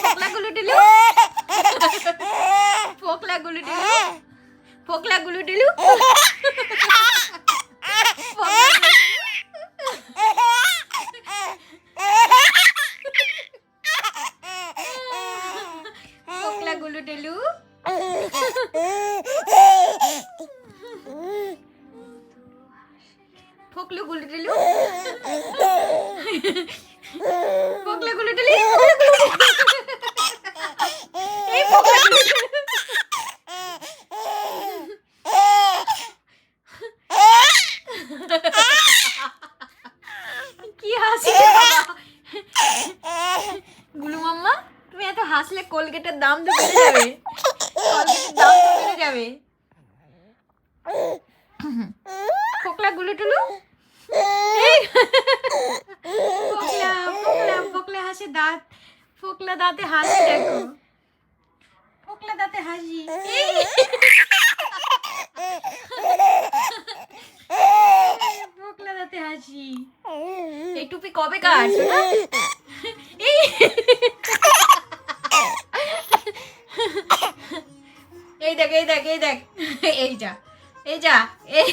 ফোকলা গুলু ডিলু ফোকলা গুলু ডিলু ফোকলা গুলু ডিলু ফোকলা গুলু ডিলু ফোকলু গুলু ডিলু ফোকলা গুলু ডিলু এই ফোকলা গুলু ডিলু কি হাসি গুলু মাম্মা, তুমি এত হাসলে কোলগেটের দাম তো বেড়ে যাবে, কোলগেটের দাম তো বেড়ে যাবে। ফোকলা গুলু টুলু ফোকলা ফোকলা ফোকলা হাসে দাঁত, ফোকলা দাঁতে হাসি দেখো, ফোকলা দাঁতে হাসি। ফোকলা দাঁতে হাসি। এই টুপি কবে কাটছো না? এই দেখ এই দেখ এই দেখ এই যা এই যা এই